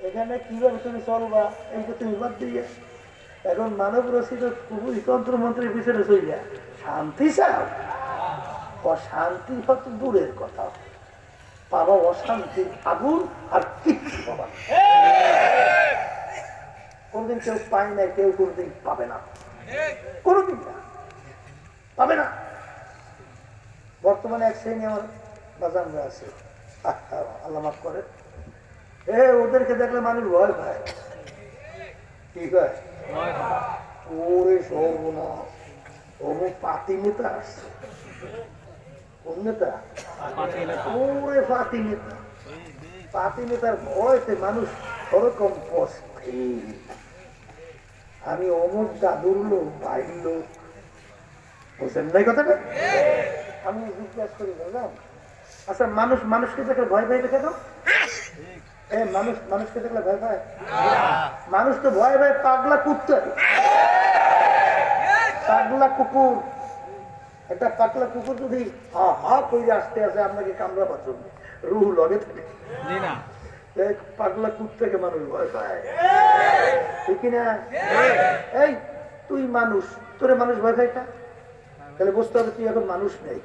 এখানে কিভাবে তুমি চলবা এইটা তুমি বাদ দিয়ে এখন মানব রচিত খুবই তন্ত্রমন্ত্রের পিছনে চলিয়া শান্তি চাও, অশান্তি হত দূরের কথা, পাবা অশান্তির আগুন আর কিচ্ছু পাবা না। কোনদিন কেউ পায় না, কেউ কোনদিন পাবে না, কোনদিন না পাবে না। বর্তমানে এক শ্রেণী আমার বাজানরা আছে, আল্লাহ মাফ করে, ওদেরকে দেখলে মানুষ ভয় পায়। কি কয়? ওরে সর্বনাশ, অমুক পাতি নেতা আসছে। কোন নেতা? ওরে পাতি নেতা। পাতি নেতার ভয়তে মানুষ ওরকম অস্থির। আমি অমুক দাদুর লোক, ভাইয়ের লোক, বুঝলেন না কথাটা? আমি জিজ্ঞাসা করি, বুঝলাম আচ্ছা মানুষ মানুষকে দেখলে ভয় পাইবে কেন? মানুষ মানুষকে দেখলে ভয় পায়? মানুষ তো ভয় পায় পাগলা কুত্তা, পাগলা কুকুর। একটা পাগলা কুকুর যদি হা হা করে আসতে আসে আপনাকে কামড়া পাচ্ছেন, রুহ লগে থাকে। পাগলা কুত্তাকে মানুষ ভয় পায়, ঠিক না? এই তুই মানুষ, তোরে মানুষ ভয় পায় না, তাহলে বুঝতে হবে তুই এখন মানুষ নেই,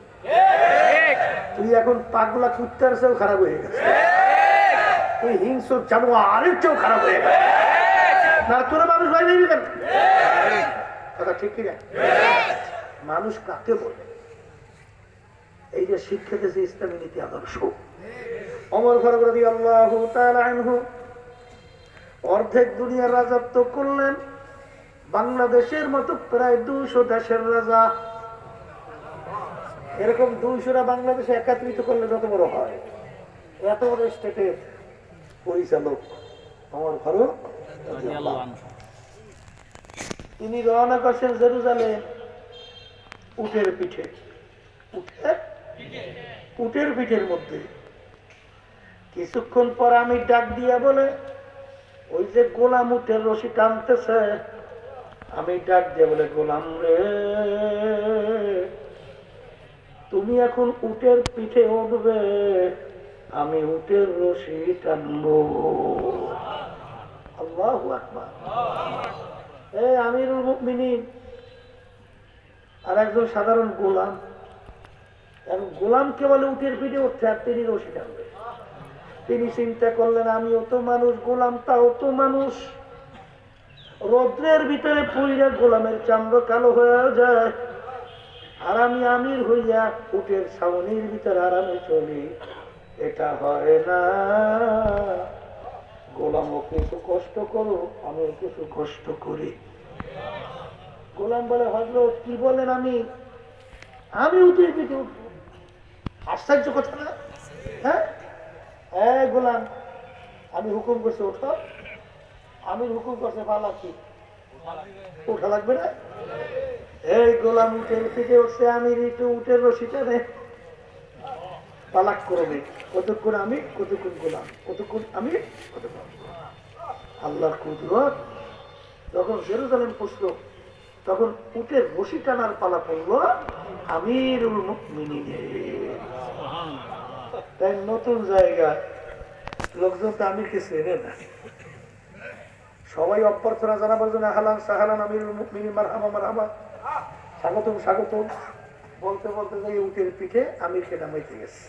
তুই এখন পাগলা কুত্তার চেয়েও খারাপ হয়ে গেছে, তুই হিংস্র জানোয়ারের চেয়েও খারাপ হয়ে গেছে। না তোরা মানুষ ভয় পাইবি কেন? কথা ঠিক কিনা? মানুষ কাকে বলে? এই যে শিক্ষা দিয়েছে ইসলামী নীতি আদর্শ। ওমর ফারুক রাদিয়াল্লাহু তাআলা আনহু অর্ধেক দুনিয়ার রাজত্ব করলেন, বাংলাদেশের মতো প্রায় 200 দেশের রাজা। এরকম 200টা বাংলাদেশে একত্রিত করলে যত বড় হয়, এত বড় স্টেটের পরিচালক ওমর ফারুক রাদিয়াল্লাহু আনহু। তিনি রওনা করছেন জেরুজালেম উটের পিঠে, উটের পিঠের মধ্যে। কিছুক্ষণ পর আমি ডাক দিয়া বলে, ওই যে গোলাম উটের রশি টানতেছে, আমি ডাক দিয়ে বলে, গোলাম রে, তুমি এখন উটের পিঠে উঠবে, আমি উটের রশি টানবো। আল্লাহু আকবার। আমিরুল মুমিনিন আর একজন সাধারণ গোলাম, এখন গোলামকে বলে উটের পিঠে উঠতে, আর তিনি রশি টানবে। তিনি চিন্তা করলেন, আমিও তো মানুষ, গোলামটাও তো মানুষ, রৌদ্রের ভিতরে পুইরা গোলামের চামড়া কালো হয়ে যায়, আর আমি আমির হইয়া উটের ছাউনির ভিতরে আরামে চলি, এটা হয় না। গোলামও কিছু কষ্ট করো, আমিও কিছু কষ্ট করি। গোলাম বলে, হযরত কি বলেন, আমি উটের পিঠে উঠবো? আশ্চর্য কথা না? হ্যাঁ গোলাম, আমি হুকুম করছি ওঠো, আমি হুকুম করছে পালা, কি ওঠা লাগবে না? এই গোলাম উটের পিঠে উঠছে, আমি উটের রশিটা রে পালাক করবে, কতক্ষণ আমি, কতক্ষণ গোলাম, কতক্ষণ আমি, কতক্ষণ আল্লাহর কুদরত। যখন জেরুজালেম পৌঁছল, তখন উটের রশি টানার পালা পড়লো আমিরুল মুমিনিনের। তাই নতুন জায়গা, লোকজন তো আমিরকে চেনে না, সবাই অভ্যর্থনা জানাবার জন্য আহলান সাহলান আমিরুল মুমিনিন, মারহাবা মারহাবা, স্বাগতম স্বাগতম বলতে বলতে যাই উটের পিঠে আমিরকে নামাইতে গেছে।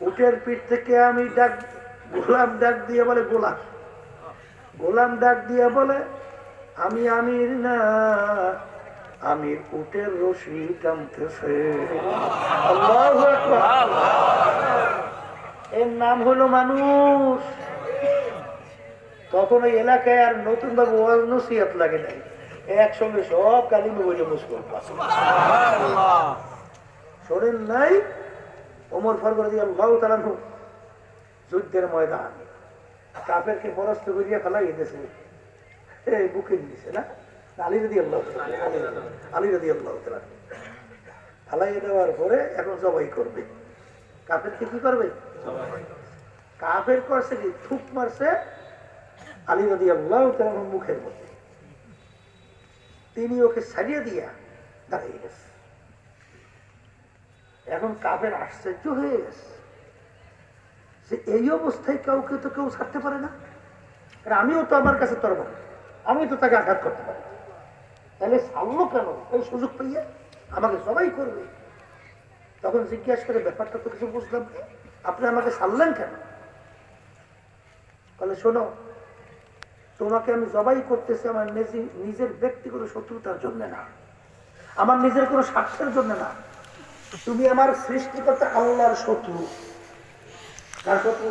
উটের পিঠ থেকে আমি ডাক, গোলাম ডাক দিয়ে বলে, গোলাম ডাক দিয়ে বলে, আমি আমির না, আমির উটের রশি টানতেছে। আল্লাহু আকবার। এর নাম হলো মানুষ। তখন ওই এলাকায় আর নতুন ভাবে ওয়াজ নসিহত লাগে নাই, একসঙ্গে সব কালিমা বলে মুসলমান। শোনেন নাই, ওমর ফারুক রাদিয়াল্লাহু তাআলা আনহু যুদ্ধের ময়দান, কাফেরকে পরাস্ত করিয়া ফেলাই দিয়েছে, এই বুকে নিয়েছে না, আলী রাদিয়াল্লাহু তাআলা, আলী রাদিয়াল্লাহু তাআলা ফেলাই দেওয়ার পরে এখন জবাই করবে। কাফেরকে কি করবে? কাফের করছে কি, থুক মারছে আলী রাদিয়াল্লাহু তাআলা মুখের মধ্যে, তিনি ওকে ছাড়িয়ে দিয়া দাঁড়িয়ে গেছে। এখন কাফের আশ্চর্য হয়ে গেছে, যে এই অবস্থায় কাউকে তো কেউ ছাড়তে পারে না। আর আমিও তো আমার কাছে তরব, আমি তো তাকে আঘাত করতে পারি, তাহলে ছাড়লো কেন? এই সুযোগ পাইয়া আমাকে সবাই করবে। তখন জিজ্ঞাসা করে, ব্যাপারটা তো কিছু বুঝলাম না, আপনি আমাকে ছাড়লেন কেন? বলে, শোনো, তোমাকে আমি জবাই করতেছি আমার নিজের ব্যক্তিগত শত্রুতার জন্য না, আমার নিজের কোনো স্বার্থের জন্য না। তুমি আমার সৃষ্টিকর্তা আল্লাহর শত্রু। কার শত্রু?